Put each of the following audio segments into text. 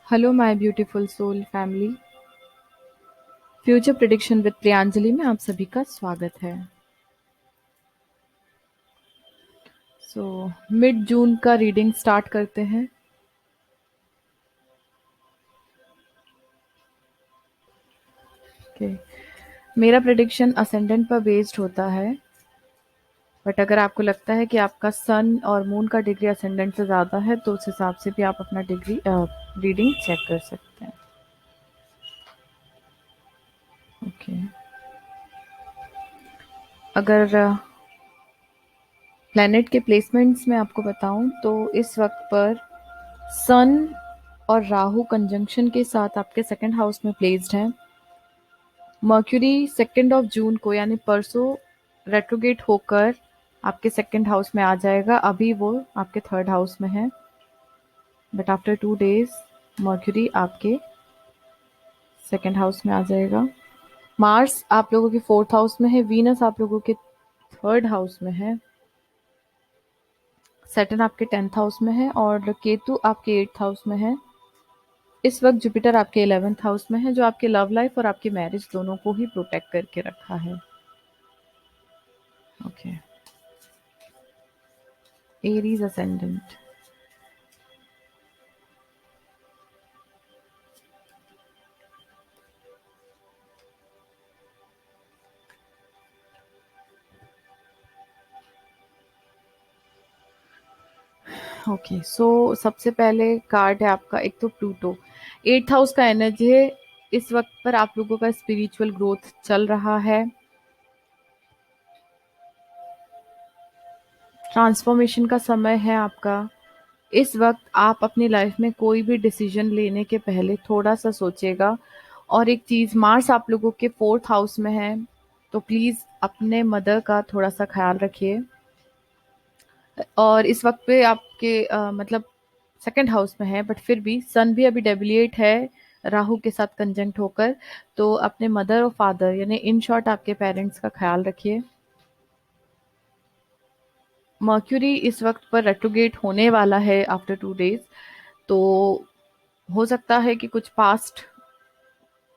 Hello my beautiful soul family. Future prediction with Priyanjali में आप सभी का स्वागत है। मिड जून का रीडिंग स्टार्ट करते हैं। ओके, मेरा प्रिडिक्शन असेंडेंट पर बेस्ड होता है, बट अगर आपको लगता है कि आपका सन और मून का डिग्री असेंडेंट से ज़्यादा है तो उस हिसाब से भी आप अपना डिग्री रीडिंग चेक कर सकते हैं। ओके, अगर प्लैनेट के प्लेसमेंट्स में आपको बताऊं तो इस वक्त पर सन और राहु कंजंक्शन के साथ आपके सेकंड हाउस में प्लेस्ड है। मर्क्यूरी 2 जून को यानी परसों रेट्रोगेट होकर आपके सेकंड हाउस में आ जाएगा। अभी वो आपके थर्ड हाउस में है, बट आफ्टर 2 डेज मर्क्यूरी आपके सेकंड हाउस में आ जाएगा। मार्स आप लोगों के फोर्थ हाउस में है, वीनस आप लोगों के थर्ड हाउस में है, सैटर्न आपके 10th हाउस में है और केतु आपके 8th हाउस में है। इस वक्त जुपिटर आपके 11th हाउस में है, जो आपके लव लाइफ और आपकी मैरिज दोनों को ही प्रोटेक्ट करके रखा है। Okay, Aries ascendant. ओके, सो सबसे पहले कार्ड है आपका, एक तो प्लूटो 8th हाउस का एनर्जी है। इस वक्त पर आप लोगों का स्पिरिचुअल ग्रोथ चल रहा है, ट्रांसफॉर्मेशन का समय है आपका। इस वक्त आप अपनी लाइफ में कोई भी डिसीजन लेने के पहले थोड़ा सा सोचेगा। और एक चीज, मार्स आप लोगों के फोर्थ हाउस में है, तो प्लीज अपने मदर का थोड़ा सा ख्याल रखिए। और इस वक्त पे आपके मतलब सेकंड हाउस में है, बट फिर भी सन भी अभी डेबिलिएट है राहु के साथ कंजंक्ट होकर। तो अपने मदर और फादर यानी इन शॉर्ट आपके पेरेंट्स का ख्याल रखिए। मर्क्यूरी इस वक्त पर रेट्रोगेट होने वाला है आफ्टर 2 डेज, तो हो सकता है कि कुछ पास्ट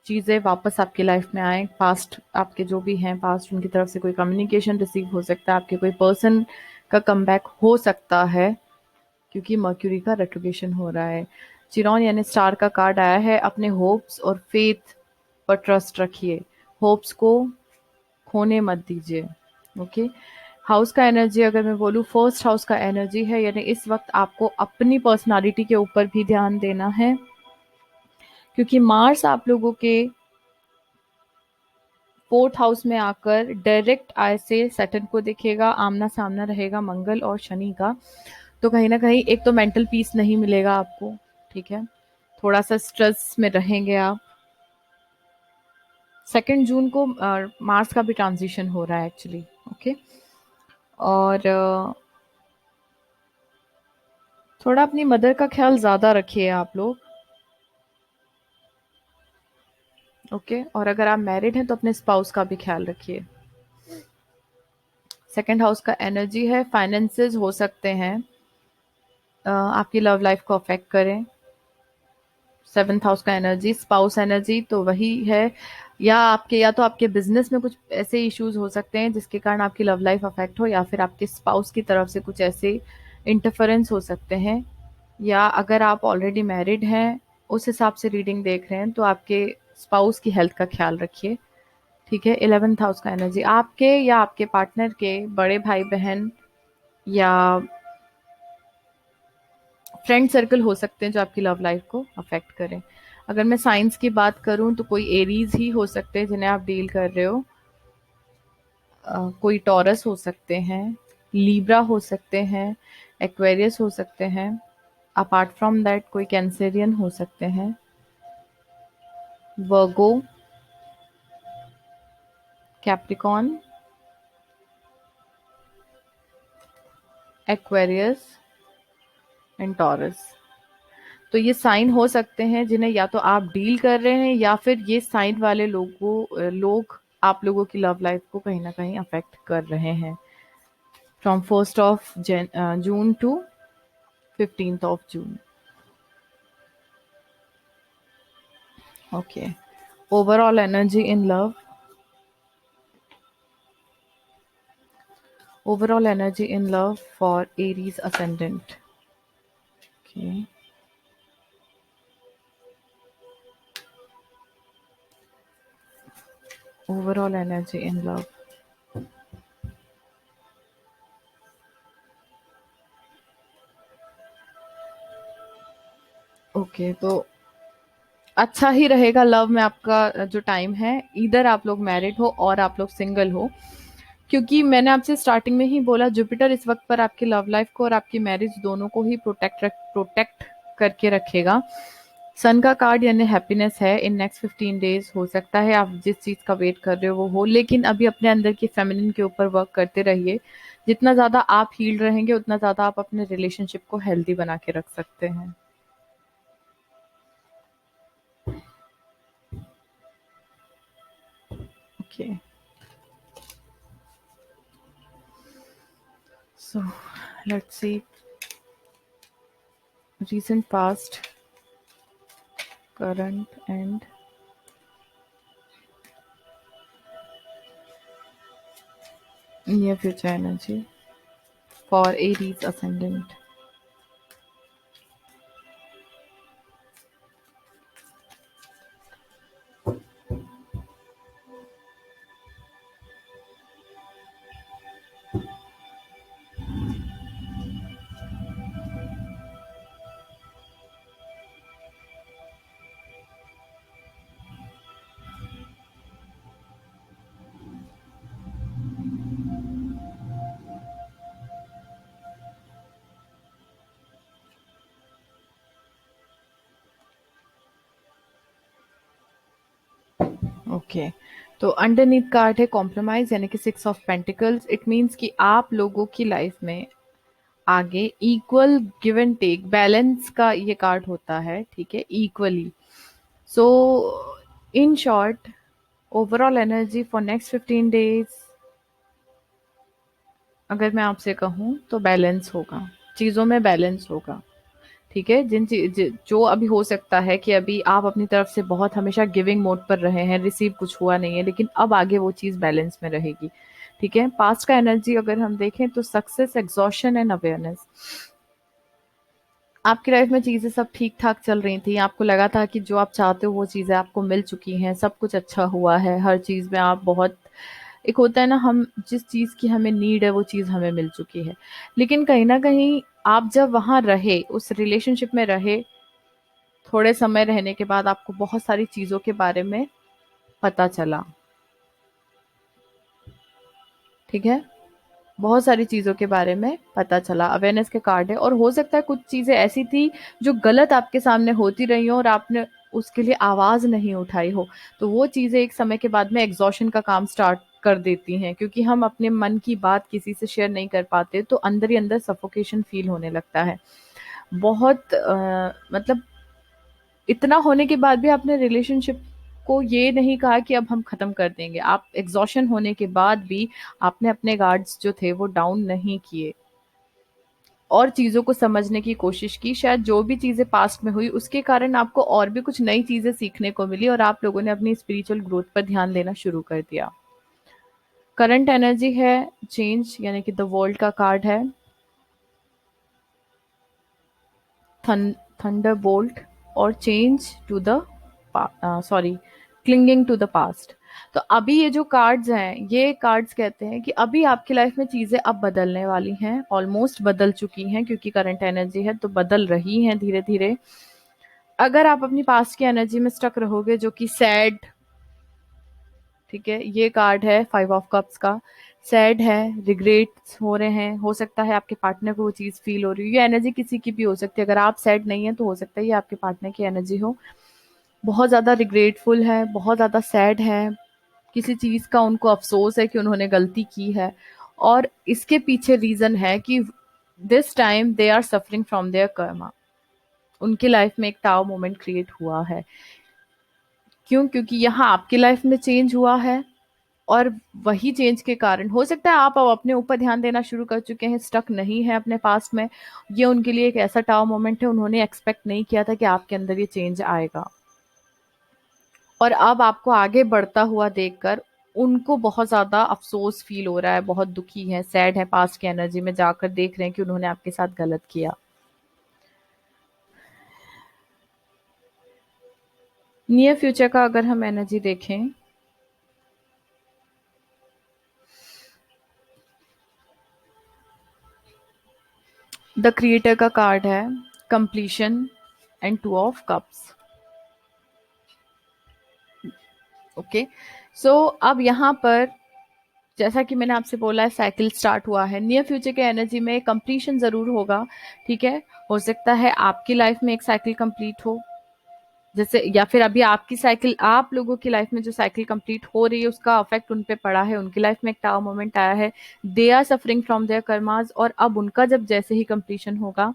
चीज़ें वापस आपकी लाइफ में आए। पास्ट आपके जो भी हैं पास्ट, उनकी तरफ से कोई कम्युनिकेशन रिसीव हो सकता है, आपके कोई पर्सन का कमबैक हो सकता है, क्योंकि मर्क्यूरी का रेट्रोगेशन हो रहा है। चिरॉन यानी स्टार का कार्ड आया है, अपने होप्स और फेथ पर ट्रस्ट रखिए, होप्स को खोने मत दीजिए। ओके, हाउस का एनर्जी अगर मैं बोलूँ, फर्स्ट हाउस का एनर्जी है, यानी इस वक्त आपको अपनी पर्सनालिटी के ऊपर भी ध्यान देना है, क्योंकि मार्स आप लोगों के फोर्थ हाउस में आकर डायरेक्ट आई से सैटर्न को देखेगा, आमना सामना रहेगा मंगल और शनि का। तो कहीं ना कहीं एक तो मेंटल पीस नहीं मिलेगा आपको, ठीक है, थोड़ा सा स्ट्रेस में रहेंगे आप। 2 जून को मार्स का भी ट्रांजिशन हो रहा है एक्चुअली। ओके, और थोड़ा अपनी मदर का ख्याल ज़्यादा रखिए आप लोग। ओके, और अगर आप मैरिड हैं तो अपने स्पाउस का भी ख्याल रखिए। सेकंड हाउस का एनर्जी है, फाइनेंसेस हो सकते हैं आपकी लव लाइफ को अफेक्ट करें। 7th हाउस का एनर्जी स्पाउस एनर्जी तो वही है, या तो आपके बिजनेस में कुछ ऐसे इश्यूज हो सकते हैं जिसके कारण आपकी लव लाइफ अफेक्ट हो, या फिर आपके स्पाउस की तरफ से कुछ ऐसे इंटरफेरेंस हो सकते हैं। या अगर आप ऑलरेडी मैरिड हैं, उस हिसाब से रीडिंग देख रहे हैं, तो आपके स्पाउस की हेल्थ का ख्याल रखिए। ठीक है, 11th हाउस का एनर्जी आपके या आपके पार्टनर के बड़े भाई बहन या फ्रेंड सर्कल हो सकते हैं जो आपकी लव लाइफ को अफेक्ट करें। अगर मैं साइंस की बात करूं तो कोई एरीज ही हो सकते हैं जिन्हें आप डील कर रहे हो, कोई टॉरस हो सकते हैं, लीब्रा हो सकते हैं, एक्वेरियस हो सकते हैं। अपार्ट फ्रॉम दैट कोई कैंसेरियन हो सकते हैं, वर्गो, कैप्रिकॉन, एक्वेरियस एंड टॉरस। तो ये साइन हो सकते हैं जिन्हें या तो आप डील कर रहे हैं, या फिर ये साइन वाले लोग आप लोगों की लव लाइफ को कहीं ना कहीं अफेक्ट कर रहे हैं। From 1st of June to 15th of June। Okay. Overall energy in love. Overall energy in love for Aries ascendant. Okay. Overall energy in love. Okay, तो अच्छा ही रहेगा लव में आपका जो टाइम है, इधर आप लोग मैरिड हो और आप लोग सिंगल हो, क्योंकि मैंने आपसे स्टार्टिंग में ही बोला जुपिटर इस वक्त पर आपकी लव लाइफ को और आपकी मैरिज दोनों को ही प्रोटेक्ट करके रखेगा। सन का कार्ड यानी हैप्पीनेस है। इन नेक्स्ट 15 डेज हो सकता है आप जिस चीज का वेट कर रहे हो वो हो, लेकिन अभी अपने अंदर की फेमिनिन के ऊपर वर्क करते रहिए। जितना ज्यादा आप हील रहेंगे उतना ज्यादा आप अपने रिलेशनशिप को हेल्दी बना के रख सकते हैं। Okay, so let's see recent past, current and near future energy for Aries ascendant. Okay, तो अंडरनीथ कार्ड है कॉम्प्रोमाइज यानी कि 6 ऑफ पेंटिकल्स। इट मीन्स कि आप लोगों की लाइफ में आगे equal give and take balance का ये कार्ड होता है, ठीक है, equally. So in short, overall energy for next 15 days अगर मैं आपसे कहूँ तो बैलेंस होगा, चीज़ों में बैलेंस होगा। ठीक है, जो अभी हो सकता है कि अभी आप अपनी तरफ से बहुत हमेशा गिविंग मोड पर रहे हैं, रिसीव कुछ हुआ नहीं है, लेकिन अब आगे वो चीज़ बैलेंस में रहेगी। ठीक है, पास्ट का एनर्जी अगर हम देखें तो सक्सेस, एग्जॉशन एंड अवेयरनेस। आपकी लाइफ में चीज़ें सब ठीक-ठाक चल रही थी, आपको लगा था कि जो आप चाहते हो वो चीज़ें आपको मिल चुकी हैं, सब कुछ अच्छा हुआ है, हर चीज़ में आप बहुत एक होता है ना, हम जिस चीज़ की हमें नीड है वो चीज़ हमें मिल चुकी है। लेकिन कहीं न कहीं आप जब वहाँ रहे, उस रिलेशनशिप में रहे, थोड़े समय रहने के बाद आपको बहुत सारी चीज़ों के बारे में पता चला, ठीक है? बहुत सारी चीज़ों के बारे में पता चला, अवेयरनेस के कार्ड है। और हो सकता है कुछ चीज़ें ऐसी थी जो गलत आपके सामने होती रही हों और आपने उसके लिए आवाज़ नहीं उठाई हो। तो वो चीज़ें एक समय के बाद में एग्ज़ॉशन का काम स्टार्ट कर देती हैं, क्योंकि हम अपने मन की बात किसी से शेयर नहीं कर पाते, तो अंदर ही अंदर सफोकेशन फ़ील होने लगता है। बहुत मतलब इतना होने के बाद भी आपने रिलेशनशिप को ये नहीं कहा कि अब हम खत्म कर देंगे। आप एग्ज़ॉशन होने के बाद भी आपने अपने गार्ड्स जो थे वो डाउन नहीं किए और चीज़ों को समझने की कोशिश की। शायद जो भी चीज़ें पास्ट में हुई उसके कारण आपको और भी कुछ नई चीज़ें सीखने को मिली और आप लोगों ने अपनी स्पिरिचुअल ग्रोथ पर ध्यान देना शुरू कर दिया। करंट एनर्जी है चेंज यानी कि द वर्ल्ड का कार्ड है। थंडरबोल्ट और change to the sorry clinging to the past. तो अभी ये जो कार्ड्स हैं, ये कार्ड्स कहते हैं कि अभी आपकी लाइफ में चीजें अब बदलने वाली हैं, ऑलमोस्ट बदल चुकी हैं, क्योंकि करंट एनर्जी है तो बदल रही हैं धीरे धीरे। अगर आप अपनी पास्ट की एनर्जी में स्टक रहोगे जो कि सैड, ठीक है, ये कार्ड है 5 ऑफ कप्स का, सैड है, रिग्रेट्स हो रहे हैं, हो सकता है आपके पार्टनर को वो चीज़ फील हो रही हो। ये एनर्जी किसी की भी हो सकती है, अगर आप सैड नहीं है तो हो सकता है ये आपके पार्टनर की एनर्जी हो। बहुत ज़्यादा रिग्रेटफुल है, बहुत ज़्यादा सैड है, किसी चीज़ का उनको अफ़सोस है कि उन्होंने गलती की है, और इसके पीछे रीज़न है कि this time they are suffering from their karma. उनकी लाइफ में एक टाव मोमेंट क्रिएट हुआ है। क्यों? क्योंकि यहाँ आपकी लाइफ में चेंज हुआ है और वही चेंज के कारण हो सकता है आप अब अपने ऊपर ध्यान देना शुरू कर चुके हैं, स्टक नहीं है अपने पास्ट में। ये उनके लिए एक ऐसा टाव मोमेंट है, उन्होंने एक्सपेक्ट नहीं किया था कि आपके अंदर ये चेंज आएगा। और अब आपको आगे बढ़ता हुआ देखकर उनको बहुत ज़्यादा अफ़सोस फ़ील हो रहा है, बहुत दुखी हैं, सैड हैं, पास्ट की एनर्जी में जाकर देख रहे हैं कि उन्होंने आपके साथ गलत किया। नियर फ्यूचर का अगर हम एनर्जी देखें, द क्रिएटर का कार्ड है completion and two of cups. Okay, so अब यहाँ पर जैसा कि मैंने आपसे बोला है साइकिल स्टार्ट हुआ है, नियर फ्यूचर के एनर्जी में कंप्लीशन जरूर होगा। ठीक है, हो सकता है आपकी लाइफ में एक साइकिल कंप्लीट हो, जैसे, या फिर अभी आपकी साइकिल, आप लोगों की लाइफ में जो साइकिल कंप्लीट हो रही है उसका अफेक्ट उन पे पड़ा है, उनकी लाइफ में एक टावर मोमेंट आया है, they are suffering from their karmas, और अब उनका जब जैसे ही कंप्लीशन होगा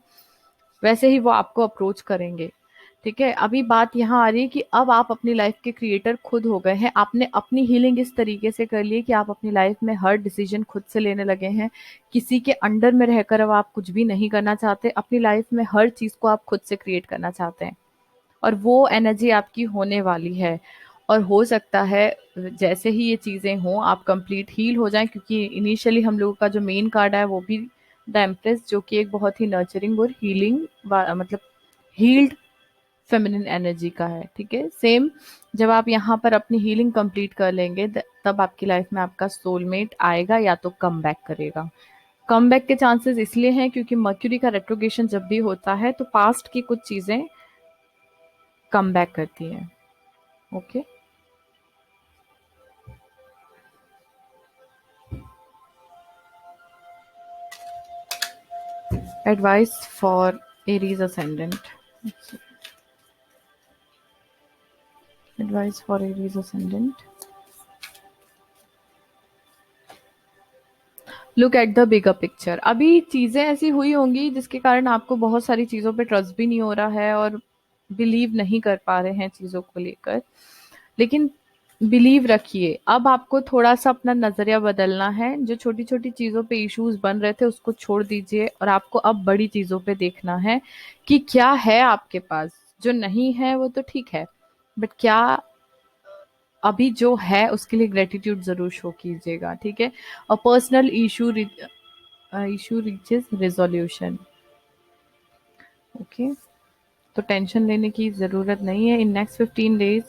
वैसे ही वो आपको अप्रोच करेंगे। ठीक है, अभी बात यहाँ आ रही है कि अब आप अपनी लाइफ के क्रिएटर खुद हो गए हैं, आपने अपनी हीलिंग इस तरीके से कर ली है कि आप अपनी लाइफ में हर डिसीजन खुद से लेने लगे हैं, किसी के अंडर में रहकर अब आप कुछ भी नहीं करना चाहते, अपनी लाइफ में हर चीज को आप खुद से क्रिएट करना चाहते हैं, और वो एनर्जी आपकी होने वाली है। और हो सकता है जैसे ही ये चीज़ें हों आप कंप्लीट हील हो जाएं, क्योंकि इनिशियली हम लोगों का जो मेन कार्ड है वो भी द एम्प्रेस, जो कि एक बहुत ही नर्चरिंग और हीलिंग, मतलब हील्ड फेमिनिन एनर्जी का है। ठीक है, सेम जब आप यहाँ पर अपनी हीलिंग कंप्लीट कर लेंगे तब आपकी लाइफ में आपका सोलमेट आएगा या तो कम बैक करेगा। कम बैक के चांसेस इसलिए हैं क्योंकि मर्क्यूरी का रेट्रोगेशन जब भी होता है तो पास्ट की कुछ चीज़ें कम बैक करती हैं। Okay, advice for Aries ascendant. Advice for Aries ascendant. Look at the bigger picture. अभी चीजें ऐसी हुई होंगी जिसके कारण आपको बहुत सारी चीजों पे ट्रस्ट भी नहीं हो रहा है और बिलीव नहीं कर पा रहे हैं चीजों को लेकर, लेकिन बिलीव रखिए, अब आपको थोड़ा सा अपना नजरिया बदलना है। जो छोटी छोटी चीजों पे इश्यूज बन रहे थे उसको छोड़ दीजिए और आपको अब बड़ी चीजों पे देखना है कि क्या है आपके पास। जो नहीं है वो तो ठीक है, बट क्या अभी जो है उसके लिए ग्रेटिट्यूड जरूर शो कीजिएगा। ठीक है, और personal issue reaches resolution. Okay, तो टेंशन लेने की जरूरत नहीं है। इन नेक्स्ट 15 डेज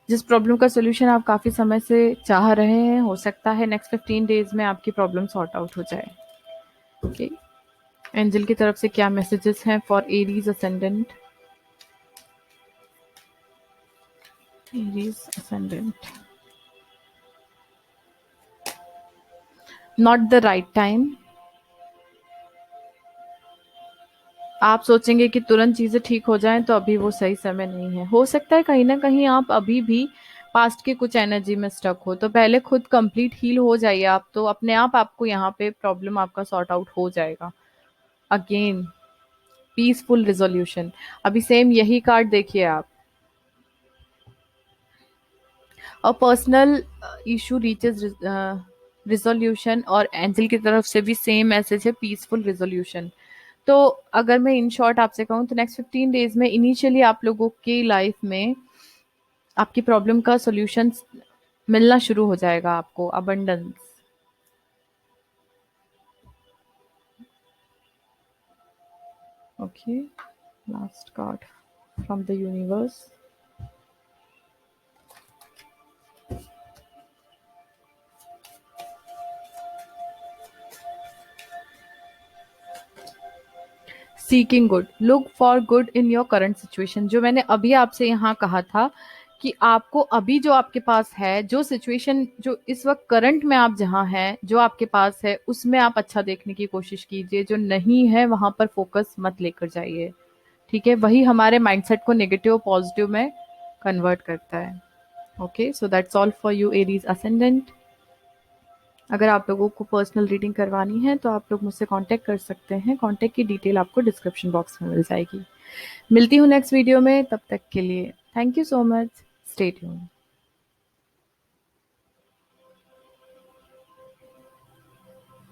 जिस प्रॉब्लम का सोल्यूशन आप काफी समय से चाह रहे हैं, हो सकता है नेक्स्ट 15 डेज में आपकी प्रॉब्लम सॉर्ट आउट हो जाए। ओके, एंजल की तरफ से क्या मैसेजेस हैं for Aries ascendant? Aries ascendant, not the right time. आप सोचेंगे कि तुरंत चीजें ठीक हो जाएं तो अभी वो सही समय नहीं है। हो सकता है कहीं ना कहीं आप अभी भी पास्ट के कुछ एनर्जी में स्टक हो, तो पहले खुद कंप्लीट हील हो जाइए आप, तो अपने आप आपको यहाँ पे प्रॉब्लम आपका सॉर्ट आउट हो जाएगा। अगेन पीसफुल रिजोल्यूशन, अभी सेम यही कार्ड देखिए आप, और पर्सनल इशू रीचेस रिजोल्यूशन, और एंजल की तरफ से भी सेम मैसेज है, पीसफुल रिजोल्यूशन। तो अगर मैं इन शॉर्ट आपसे कहूँ तो नेक्स्ट 15 डेज में इनिशियली आप लोगों की लाइफ में आपकी प्रॉब्लम का सॉल्यूशन मिलना शुरू हो जाएगा, आपको abundance. Okay, last card from the universe. Seeking good, look for good in your current situation. जो मैंने अभी आपसे यहाँ कहा था कि आपको अभी जो आपके पास है, जो सिचुएशन जो इस वक्त करंट में आप जहाँ हैं, जो आपके पास है उसमें आप अच्छा देखने की कोशिश कीजिए, जो नहीं है वहां पर फोकस मत लेकर जाइए। ठीक है, वही हमारे माइंडसेट को नेगेटिव पॉजिटिव में कन्वर्ट करता है। Okay, so that's all for you Aries ascendant. अगर आप लोगों को पर्सनल रीडिंग करवानी है तो आप लोग मुझसे कांटेक्ट कर सकते हैं, कांटेक्ट की डिटेल आपको डिस्क्रिप्शन बॉक्स में मिल जाएगी। मिलती हूँ नेक्स्ट वीडियो में, तब तक के लिए thank you so much, stay tuned.